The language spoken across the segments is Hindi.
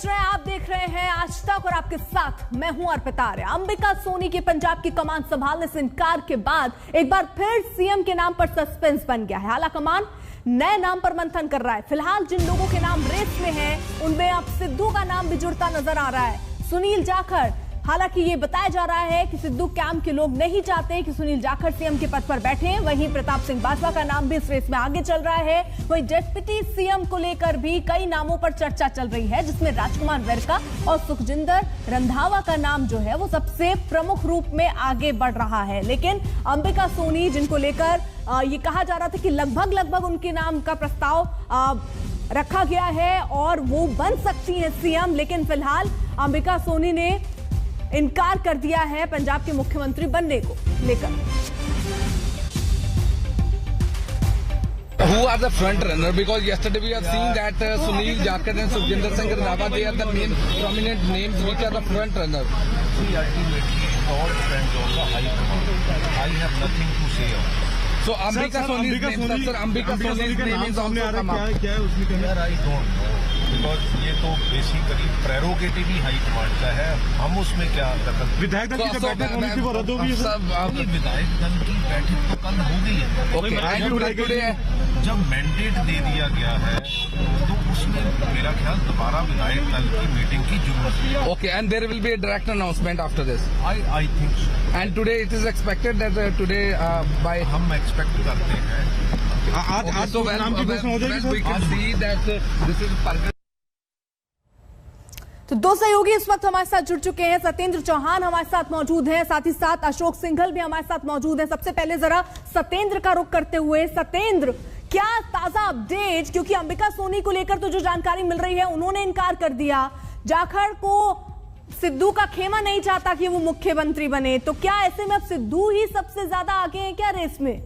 सोच रहे हैं, आप देख रहे हैं आज तक और आपके साथ मैं हूं अर्पिता आर्य। अंबिका सोनी के पंजाब की कमान संभालने से इनकार के बाद एक बार फिर सीएम के नाम पर सस्पेंस बन गया है। आला कमान नए नाम पर मंथन कर रहा है। फिलहाल जिन लोगों के नाम रेस में हैं, उनमें अब सिद्धू का नाम भी जुड़ता नजर आ रहा है। सुनील जाखड़, हालांकि ये बताया जा रहा है कि सिद्धू कैंप के लोग नहीं चाहते कि सुनील जाखड़ सीएम के पद पर बैठे। वहीं प्रताप सिंह बाजवा का नाम भी इस रेस में आगे चल रहा है। वहीं डिप्टी सीएम को लेकर भी कई नामों पर चर्चा चल रही है, जिसमें राजकुमार वेरका और सुखजिंदर रंधावा का नाम जो है वो सबसे प्रमुख रूप में आगे बढ़ रहा है। लेकिन अंबिका सोनी, जिनको लेकर ये कहा जा रहा था कि लगभग उनके नाम का प्रस्ताव रखा गया है और वो बन सकती है सीएम, लेकिन फिलहाल अंबिका सोनी ने इनकार कर दिया है पंजाब के मुख्यमंत्री बनने को लेकर। Who are the front runner? Because yesterday we have seen that Sunil Jakhar and Sukhjinder Singh Randhawa, they are the main prominent names which are the front runner. See, ultimately it all depends on the high command. I have nothing to say on it. So Ambika Soni's name, sir, Ambika Soni's name is also come up. क्या है उसमें क्या? I don't know. Because ये तो बेसिकली प्रेरोगेटिव ही हाई कमांड का है, हम उसमें क्या दखल। विधायक दल की जब बैठक होनी थी वो रद्द हो गई है। विधायक दल की बैठक तो कल हो गई है। जब मैंडेट दे दिया गया है तो उसमें मेरा ख्याल दोबारा विधायक दल की मीटिंग की जरूरत है। Okay, and there will be a direct announcement after this. I think so. And today it is expected that today by हम एक्सपेक्ट करते हैं आज तो नाम की घोषणा हो जाएगी। We can see that this is तो दो सहयोगी इस वक्त हमारे साथ जुड़ चुके हैं। सत्येंद्र चौहान हमारे साथ मौजूद हैं, साथ ही साथ अशोक सिंघल भी हमारे साथ मौजूद हैं। सबसे पहले जरा सत्येंद्र का रुख करते हुए, सत्येंद्र, क्या ताजा अपडेट? क्योंकि अंबिका सोनी को लेकर तो जो जानकारी मिल रही है, उन्होंने इनकार कर दिया। जाखड़ को सिद्धू का खेमा नहीं चाहता कि वो मुख्यमंत्री बने, तो क्या ऐसे में अब सिद्धू ही सबसे ज्यादा आगे हैं क्या रेस में?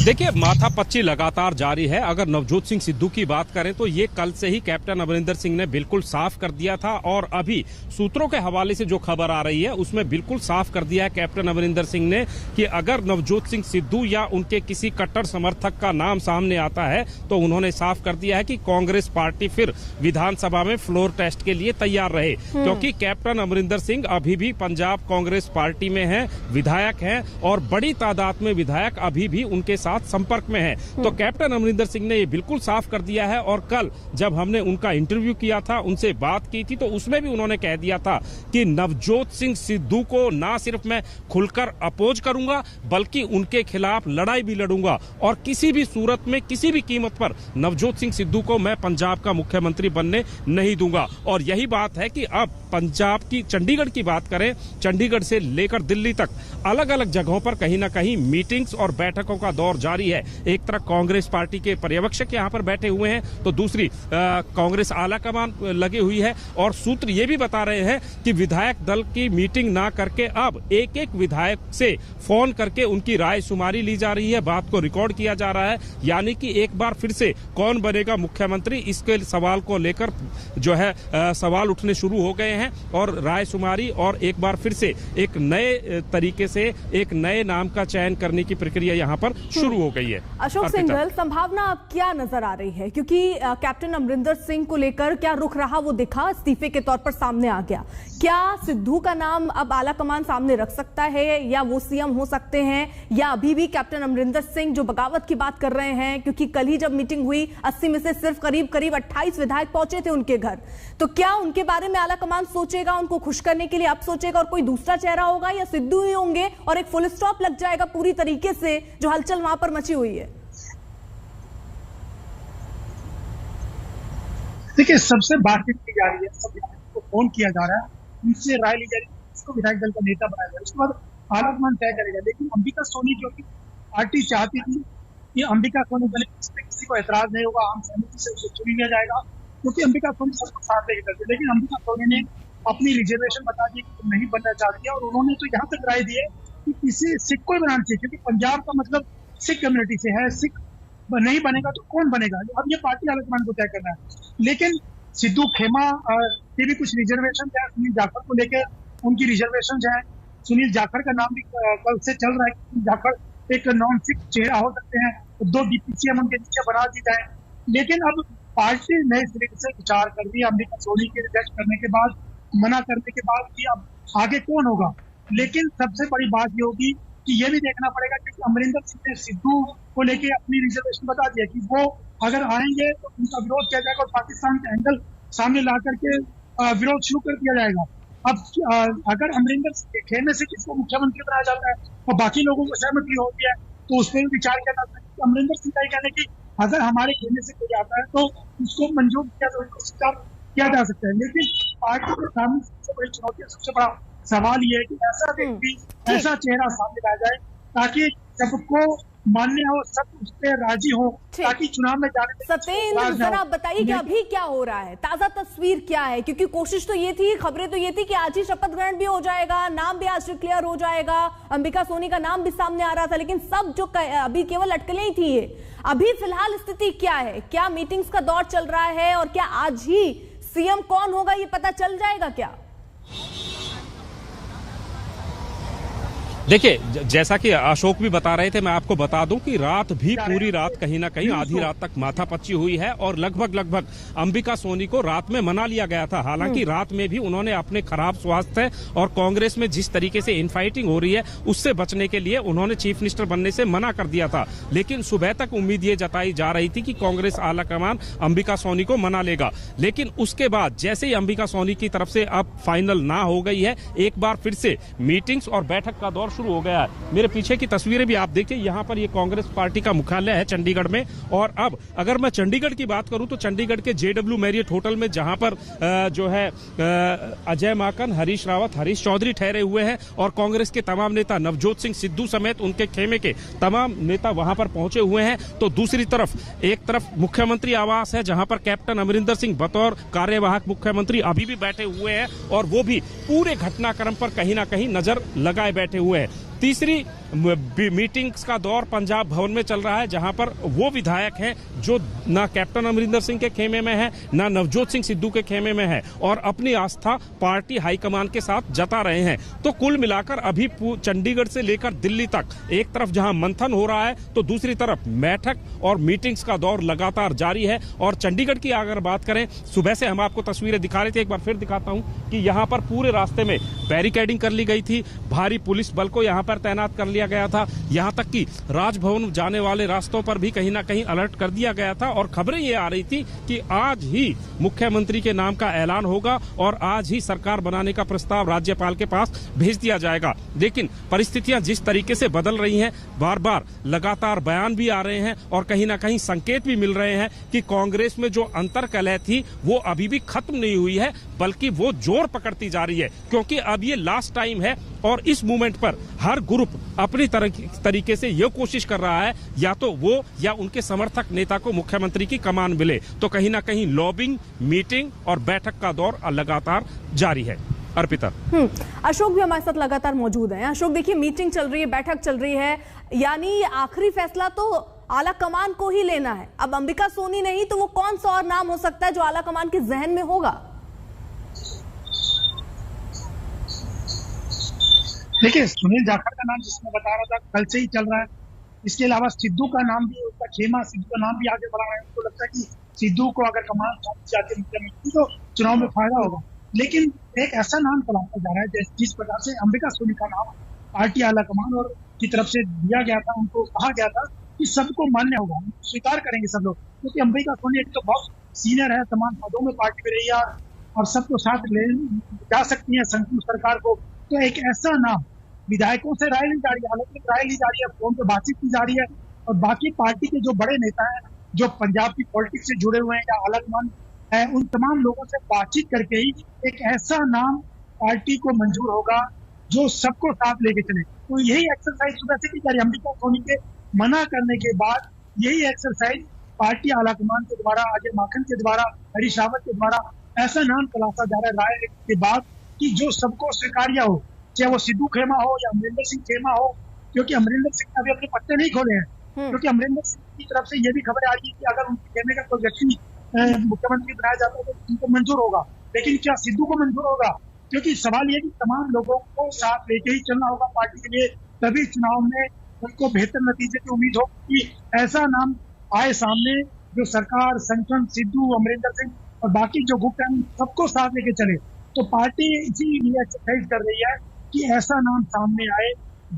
देखिए, माथापच्ची लगातार जारी है। अगर नवजोत सिंह सिद्धू की बात करें तो ये कल से ही कैप्टन अमरिंदर सिंह ने बिल्कुल साफ कर दिया था और अभी सूत्रों के हवाले से जो खबर आ रही है उसमें बिल्कुल साफ कर दिया है कैप्टन अमरिंदर सिंह ने कि अगर नवजोत सिंह सिद्धू या उनके किसी कट्टर समर्थक का नाम सामने आता है तो उन्होंने साफ कर दिया है कि कांग्रेस पार्टी फिर विधानसभा में फ्लोर टेस्ट के लिए तैयार रहे, क्योंकि कैप्टन अमरिंदर सिंह अभी भी पंजाब कांग्रेस पार्टी में है, विधायक हैं और बड़ी तादाद में विधायक अभी भी उनके साथ संपर्क में है। तो कैप्टन अमरिंदर सिंह ने ये बिल्कुल साफ कर दिया है और कल जब हमने उनका इंटरव्यू किया था, उनसे बात की थी, तो उसमें भी उन्होंने कह दिया था कि नवजोत सिंह सिद्धू को ना सिर्फ मैं खुलकर अपोज करूंगा बल्कि उनके खिलाफ लड़ाई भी लड़ूंगा और किसी भी सूरत में किसी भी कीमत पर नवजोत सिंह सिद्धू को मैं पंजाब का मुख्यमंत्री बनने नहीं दूंगा। और यही बात है कि अब पंजाब की, चंडीगढ़ की बात करें, चंडीगढ़ से लेकर दिल्ली तक अलग अलग जगहों पर कहीं ना कहीं मीटिंग्स और बैठकों का दौर जारी है। एक तरफ कांग्रेस पार्टी के पर्यवेक्षक यहां पर बैठे हुए हैं तो दूसरी कांग्रेस आला कमान लगी हुई है और सूत्र ये भी बता रहे हैं कि विधायक दल की मीटिंग ना करके अब एक एक विधायक से फोन करके उनकी राय शुमारी ली जा रही है, बात को रिकॉर्ड किया जा रहा है। यानी कि एक बार फिर से कौन बनेगा मुख्यमंत्री, इसके सवाल को लेकर जो है सवाल उठने शुरू हो गए हैं और राय शुमारी और एक बार फिर से एक नए तरीके से एक नए नाम का चयन करने की प्रक्रिया यहां पर शुरू हो गई है। अशोक सिंघल, संभावना अब क्या नजर आ रही है? क्योंकि कैप्टन अमरिंदर सिंह को लेकर क्या रुख रहा वो दिखा, इस्तीफे के तौर पर सामने आ गया। क्या सिद्धू का नाम अब आला कमान सामने रख सकता है या वो सीएम हो सकते हैं, या अभी भी कैप्टन अमरिंदर सिंह जो बगावत की बात कर रहे हैं? क्योंकि कल ही जब मीटिंग हुई 80 में से सिर्फ करीब 28 विधायक पहुंचे थे उनके घर, तो क्या उनके बारे में आला कमान सोचेगा, उनको खुश करने के लिए अब सोचेगा और कोई दूसरा चेहरा होगा, या सिद्धू ही होंगे और एक फुल स्टॉप लग जाएगा पूरी तरीके से जो हलचल वहां पर मची हुई है? देखिए, सबसे बातचीत की जा रही है, सब विधायकों को फोन किया जा रहा है, उनसे राय ली जा रही है, उसको विधायक दल का नेता बनाया जाए, उसके बाद आलाकमान तय करेगा। लेकिन अंबिका सोनी, जो कि पार्टी चाहती थी कि अंबिका सोनी बने, इस पर किसी को ऐतराज नहीं होगा, आम सहमति से उसे चुन लिया जाएगा, क्योंकि अंबिका सोनी सबको साथ लेके चलती। लेकिन अंबिका सोनी ने अपनी रिजर्वेशन बता दी कि नहीं बनना चाहती है और उन्होंने तो यहाँ तक राय दी है कि किसी सिख को ही बनाना चाहिए, क्योंकि पंजाब का मतलब सिख कम्युनिटी से है, सिख नहीं बनेगा तो कौन बनेगा? अब ये पार्टी आलाकमान को तय करना है। लेकिन सिद्धू खेमा के भी कुछ रिजर्वेशन है, सुनील जाखड़ को लेकर उनकी रिजर्वेशन है। सुनील जाखड़ का नाम भी कल से चल रहा है कि जाखड़ एक नॉन सिख चेहरा हो सकते हैं, तो 2 DPCM उनके नीचे बना दी जाए। लेकिन अब पार्टी नए सिरे से विचार कर रही है अंबिका सोनी के रिजेक्ट करने के बाद, मना करने के बाद कि अब आगे कौन होगा। लेकिन सबसे बड़ी बात ये होगी कि ये भी देखना पड़ेगा कि अमरिंदर सिंह ने सिद्धू को लेके अपनी रिजर्वेशन बता दिया कि वो अगर आएंगे तो उनका विरोध किया जाएगा और पाकिस्तान का एंगल सामने ला करके विरोध शुरू कर दिया जाएगा। अब अगर अमरिंदर सिंह के खेमे से किसको मुख्यमंत्री बनाया जाता है और बाकी लोगों को सहमति होती है तो उस पर भी विचार किया जा सकता है। अमरिंदर सिंह का कहना है कि अगर हमारे खेमे से कोई आता है तो उसको मंजूर किया जा सकता है। लेकिन पार्टी के सामने सबसे बड़ी चुनौती, सबसे बड़ा सवाल ये है कि ऐसा व्यक्ति, ऐसा चेहरा सामने आ जाए ताकि सबको मान्य हो, सब उस पर राजी हो, ताकि चुनाव में जाने में सत्येंद्र जरा बताइए कि अभी क्या हो रहा है, ताजा तस्वीर क्या है? क्योंकि कोशिश तो ये थी, खबरें तो ये थी कि आज ही शपथ ग्रहण भी हो जाएगा, नाम भी आज डिक्लेयर हो जाएगा, अंबिका सोनी का नाम भी सामने आ रहा था, लेकिन सब जो अभी केवल अटकलें ही थी। अभी फिलहाल स्थिति क्या है? क्या मीटिंग्स का दौर चल रहा है और क्या आज ही सीएम कौन होगा ये पता चल जाएगा क्या? देखिए, जैसा कि अशोक भी बता रहे थे, मैं आपको बता दूं कि रात भी पूरी रात कहीं ना कहीं आधी रात तक माथापच्ची हुई है और लगभग अंबिका सोनी को रात में मना लिया गया था। हालांकि रात में भी उन्होंने अपने खराब स्वास्थ्य और कांग्रेस में जिस तरीके से इनफाइटिंग हो रही है उससे बचने के लिए उन्होंने चीफ मिनिस्टर बनने से मना कर दिया था। लेकिन सुबह तक उम्मीद ये जताई जा रही थी कि कांग्रेस आलाकमान अंबिका सोनी को मना लेगा। लेकिन उसके बाद जैसे ही अंबिका सोनी की तरफ से अब फाइनल ना हो गई है, एक बार फिर से मीटिंग्स और बैठक का दौर शुरू हो गया है। मेरे पीछे की तस्वीरें भी आप देखिए, यहाँ पर ये कांग्रेस पार्टी का मुख्यालय है चंडीगढ़ में। और अब अगर मैं चंडीगढ़ की बात करूं तो चंडीगढ़ के JW मैरियट होटल में जहां पर जो है अजय माकन, हरीश रावत, हरीश चौधरी ठहरे हुए हैं और कांग्रेस के तमाम नेता नवजोत सिंह सिद्धू समेत उनके खेमे के तमाम नेता वहां पर पहुंचे हुए हैं। तो दूसरी तरफ एक तरफ मुख्यमंत्री आवास है जहां पर कैप्टन अमरिंदर सिंह बतौर कार्यवाहक मुख्यमंत्री अभी भी बैठे हुए हैं और वो भी पूरे घटनाक्रम पर कहीं ना कहीं नजर लगाए बैठे हुए हैं। तीसरी मीटिंग्स का दौर पंजाब भवन में चल रहा है जहां पर वो विधायक हैं जो ना कैप्टन अमरिंदर सिंह के खेमे में है ना नवजोत सिंह सिद्धू के खेमे में है और अपनी आस्था पार्टी हाईकमान के साथ जता रहे हैं। तो कुल मिलाकर अभी चंडीगढ़ से लेकर दिल्ली तक एक तरफ जहां मंथन हो रहा है तो दूसरी तरफ बैठक और मीटिंग्स का दौर लगातार जारी है। और चंडीगढ़ की अगर बात करें, सुबह से हम आपको तस्वीरें दिखा रहे थे, एक बार फिर दिखाता हूं कि यहाँ पर पूरे रास्ते में बैरिकेडिंग कर ली गई थी, भारी पुलिस बल को यहाँ पर तैनात कर लिया गया था, यहां तक कि राजभवन जाने वाले रास्तों पर भी कहीं ना कहीं अलर्ट कर दिया गया था। और खबरें ये आ रही थी कि आज ही मुख्यमंत्री के नाम का ऐलान होगा और आज ही सरकार बनाने का प्रस्ताव राज्यपाल के पास भेज दिया जाएगा। लेकिन परिस्थितियां जिस तरीके से बदल रही हैं, बार बार लगातार बयान भी आ रहे हैं और कहीं ना कहीं संकेत भी मिल रहे हैं कि कांग्रेस में जो अंतर्कलह थी वो अभी भी खत्म नहीं हुई है, बल्कि वो जोर पकड़ती जा रही है। क्योंकि अब ये लास्ट टाइम है और इस मूवमेंट पर हर ग्रुप अपनी तरीके से ये कोशिश कर रहा है या तो वो या उनके समर्थक नेता को मुख्यमंत्री की कमान मिले। तो कहीं ना कहीं लॉबिंग, मीटिंग और बैठक का दौर लगातार जारी है। अर्पिता। अशोक भी हमारे साथ लगातार मौजूद हैं। अशोक, देखिए, मीटिंग चल रही है, बैठक चल रही है, यानी आखिरी फैसला तो आला कमान को ही लेना है। अब अंबिका सोनी नहीं तो वो कौन सा और नाम हो सकता है जो आला कमान के जहन में होगा? देखिए, सुनील जाखड़ का नाम जिसमें बता रहा था कल से ही चल रहा है। इसके अलावा सिद्धू का नाम भी, उसका खेमा सिद्धू का नाम भी आगे बढ़ा रहा है। उनको लगता है कि सिद्धू को अगर कमान जाती मुख्यमंत्री तो चुनाव में फायदा होगा। लेकिन एक ऐसा नाम तलाशा जा रहा है जिस प्रकार से अंबिका सोनी का नाम पार्टी आला कमान और की तरफ से दिया गया था, उनको कहा गया था कि सबको मान्य होगा, स्वीकार करेंगे सब लोग। क्योंकि अंबिका सोनी एक तो बहुत सीनियर है, तमाम पदों में पार्टी में रही है और सबको साथ ले जा सकती है संयुक्त सरकार को। तो एक ऐसा नाम विधायकों से राय ली जा रही है, अलग राय ली जा रही है, फोन पर बातचीत की जा रही है और बाकी पार्टी के जो बड़े नेता हैं जो पंजाब की पॉलिटिक्स से जुड़े हुए हैं या अलग है, उन तमाम लोगों से बातचीत करके ही एक ऐसा नाम पार्टी को मंजूर होगा जो सबको साथ लेके चले। तो यही एक्सरसाइज सुबह से की जा रही है। अंबिका सोनी के मना करने के बाद यही एक्सरसाइज पार्टी आलाकमान के द्वारा, अजय माकन के द्वारा, हरीश रावत के द्वारा ऐसा नाम तलाशा जा रहा है राय के बाद कि जो सबको स्वीकार्य हो, चाहे वो सिद्धू खेमा हो या अमरिंदर सिंह खेमा हो। क्योंकि अमरिंदर सिंह ने अभी अपने पत्ते नहीं खोले हैं, क्योंकि अमरिंदर सिंह की तरफ से ये भी खबर आ रही है कि अगर उनके खेमे का कोई व्यक्ति मुख्यमंत्री बनाया जाता है तो उनको मंजूर होगा। लेकिन क्या सिद्धू को मंजूर होगा? क्योंकि सवाल ये कि तमाम लोगों को साथ लेके ही चलना होगा पार्टी के लिए, तभी चुनाव में उनको बेहतर नतीजे की उम्मीद हो कि ऐसा नाम आए सामने जो सरकार, संगठन, सिद्धू, अमरिंदर सिंह और बाकी जो गुप्त हैं सबको साथ लेके चले। तो पार्टी इसीलिए एक्सरसाइज कर रही है कि ऐसा नाम सामने आए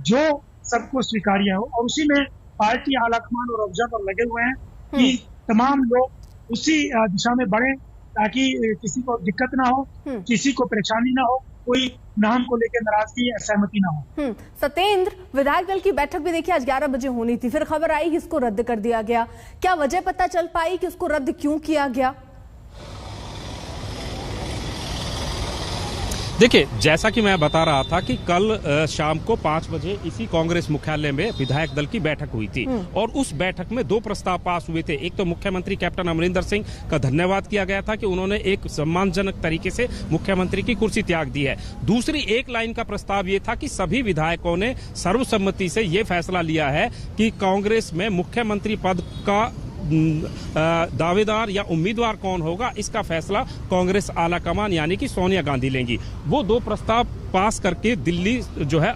जो सबको स्वीकार्य हो, और उसी में पार्टी आलाकमान और ऑब्जर्वर लगे हुए हैं कि तमाम लोग उसी दिशा में बढ़े ताकि किसी को दिक्कत ना हो, किसी को परेशानी ना हो, कोई नाम को लेकर नाराजगी या सहमति ना हो। सत्येंद्र, विधायक दल की बैठक भी देखिए आज 11 बजे होनी थी, फिर खबर आई कि इसको रद्द कर दिया गया। क्या वजह पता चल पाई कि उसको रद्द क्यों किया गया? देखिए, जैसा कि मैं बता रहा था कि कल शाम को 5 बजे इसी कांग्रेस मुख्यालय में विधायक दल की बैठक हुई थी और उस बैठक में 2 प्रस्ताव पास हुए थे। एक तो मुख्यमंत्री कैप्टन अमरिंदर सिंह का धन्यवाद किया गया था कि उन्होंने एक सम्मानजनक तरीके से मुख्यमंत्री की कुर्सी त्याग दी है। दूसरी एक लाइन का प्रस्ताव ये था कि सभी विधायकों ने सर्वसम्मति से ये फैसला लिया है कि कांग्रेस में मुख्यमंत्री पद का दावेदार या उम्मीदवार कौन होगा, इसका फैसला कांग्रेस आलाकमान यानी कि सोनिया गांधी लेंगी। वो 2 प्रस्ताव पास करके दिल्ली जो है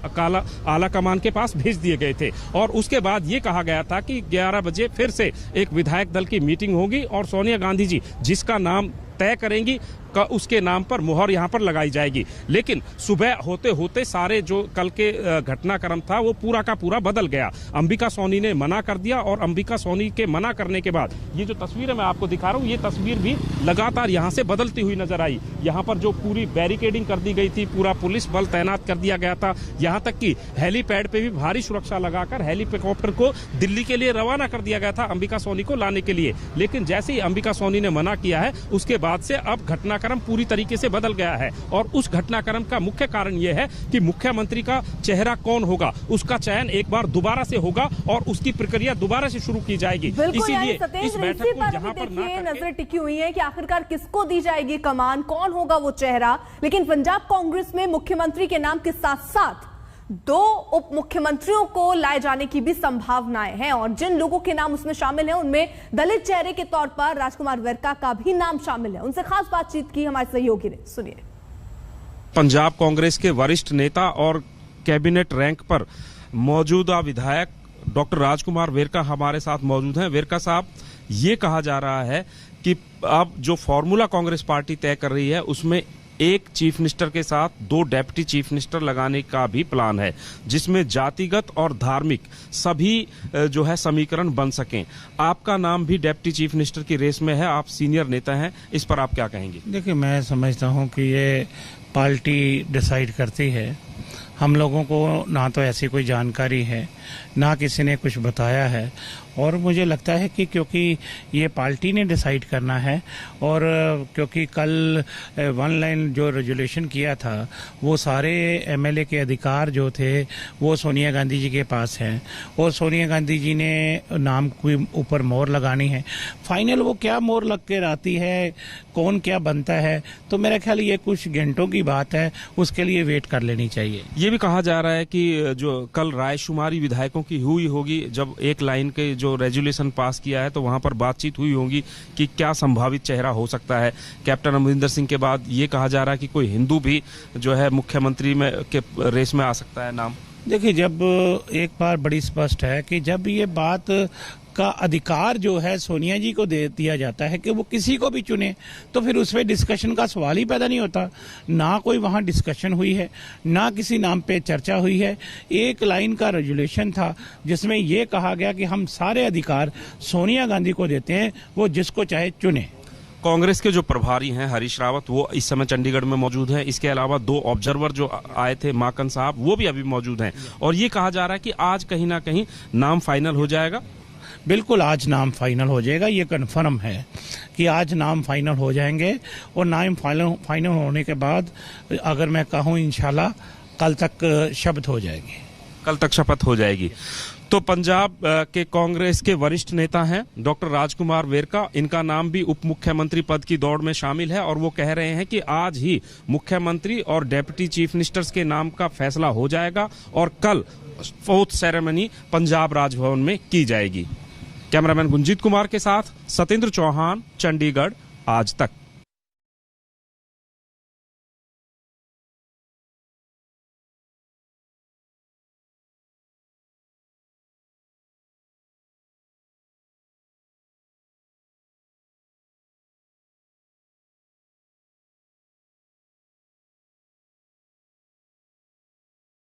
आलाकमान के पास भेज दिए गए थे और उसके बाद ये कहा गया था कि 11 बजे फिर से एक विधायक दल की मीटिंग होगी और सोनिया गांधी जी जिसका नाम तय करेंगी का उसके नाम पर मुहर यहां पर लगाई जाएगी। लेकिन सुबह होते होते सारे जो कल के घटनाक्रम था वो पूरा का पूरा बदल गया। अंबिका सोनी ने मना कर दिया और अंबिका सोनी के मना करने के बाद ये जो तस्वीर है मैं आपको दिखा रहा हूं, ये तस्वीर भी लगातार यहां से बदलती हुई नजर आई। यहां पर जो पूरी बैरिकेडिंग कर दी गई थी, पूरा पुलिस बल तैनात कर दिया गया था, यहां तक कि हेलीपैड पे भी भारी सुरक्षा लगाकर हेलीकॉप्टर को दिल्ली के लिए रवाना कर दिया गया था अंबिका सोनी को लाने के लिए। लेकिन जैसे ही अंबिका सोनी ने मना किया है उसके बाद से अब घटनाक्रम पूरी तरीके से बदल गया है और उस घटनाक्रम का मुख्य कारण यह है कि मुख्यमंत्री का चेहरा कौन होगा उसका चयन एक बार दोबारा से होगा और उसकी प्रक्रिया दोबारा से शुरू की जाएगी। इसीलिए इस बैठक को यहाँ पर नजर टिकी हुई है कि आखिरकार किसको दी जाएगी कमान, कौन होगा वो चेहरा। लेकिन पंजाब कांग्रेस में मुख्यमंत्री के नाम के साथ साथ 2 उप मुख्यमंत्रियों को लाए जाने की भी संभावनाएं हैं और जिन लोगों के नाम उसमें शामिल हैं उनमें दलित चेहरे के तौर पर राजकुमार वेरका का भी नाम शामिल है। उनसे खास बातचीत की हमारे सहयोगी ने, सुनिए। पंजाब कांग्रेस के वरिष्ठ नेता और कैबिनेट रैंक पर मौजूदा विधायक डॉक्टर राजकुमार वेरका हमारे साथ मौजूद हैं। वेरका साहब, ये कहा जा रहा है कि अब जो फॉर्मूला कांग्रेस पार्टी तय कर रही है उसमें एक चीफ मिनिस्टर के साथ 2 डेप्टी चीफ मिनिस्टर लगाने का भी प्लान है जिसमें जातिगत और धार्मिक सभी जो है समीकरण बन सकें। आपका नाम भी डेप्टी चीफ मिनिस्टर की रेस में है, आप सीनियर नेता हैं, इस पर आप क्या कहेंगे? देखिए, मैं समझता हूं कि ये पार्टी डिसाइड करती है। हम लोगों को ना तो ऐसी कोई जानकारी है, ना किसी ने कुछ बताया है और मुझे लगता है कि क्योंकि ये पार्टी ने डिसाइड करना है और क्योंकि कल 1 लाइन जो रेजोल्यूशन किया था वो सारे एमएलए के अधिकार जो थे वो सोनिया गांधी जी के पास हैं और सोनिया गांधी जी ने नाम के ऊपर मोहर लगानी है। फाइनल वो क्या मोहर लग कर आती है, कौन क्या बनता है, तो मेरा ख्याल ये कुछ घंटों की बात है, उसके लिए वेट कर लेनी चाहिए। ये भी कहा जा रहा है कि जो कल रायशुमारी विधायकों की हुई होगी, जब 1 लाइन के जो रेजुलेशन पास किया है तो वहां पर बातचीत हुई होगी कि क्या संभावित चेहरा हो सकता है। कैप्टन अमरिंदर सिंह के बाद ये कहा जा रहा है कि कोई हिंदू भी जो है मुख्यमंत्री में के रेस में आ सकता है नाम। देखिए, जब एक बार बड़ी स्पष्ट है कि जब ये बात का अधिकार जो है सोनिया जी को दे दिया जाता है कि वो किसी को भी चुने, तो फिर उसमें डिस्कशन का सवाल ही पैदा नहीं होता। ना कोई वहां डिस्कशन हुई है, ना किसी नाम पे चर्चा हुई है। 1 लाइन का रेजुलेशन था जिसमें ये कहा गया कि हम सारे अधिकार सोनिया गांधी को देते हैं, वो जिसको चाहे चुने। कांग्रेस के जो प्रभारी हैं हरीश रावत, वो इस समय चंडीगढ़ में मौजूद हैं। इसके अलावा 2 ऑब्जर्वर जो आए थे, माकन साहब, वो भी अभी मौजूद हैं और ये कहा जा रहा है कि आज कहीं ना कहीं नाम फाइनल हो जाएगा। बिल्कुल, आज नाम फाइनल हो जाएगा, ये कन्फर्म है कि आज नाम फाइनल हो जाएंगे और नाम फाइनल होने के बाद अगर मैं कहूँ इंशाल्लाह कल तक शपथ हो जाएगी। कल तक शपथ हो जाएगी। तो पंजाब के कांग्रेस के वरिष्ठ नेता हैं डॉक्टर राजकुमार वेरका, इनका नाम भी उप मुख्यमंत्री पद की दौड़ में शामिल है और वो कह रहे हैं कि आज ही मुख्यमंत्री और डेप्यूटी चीफ मिनिस्टर्स के नाम का फैसला हो जाएगा और कल 4th सेरेमनी पंजाब राजभवन में की जाएगी। कैमरामैन गुंजीत कुमार के साथ सत्येंद्र चौहान, चंडीगढ़, आज तक।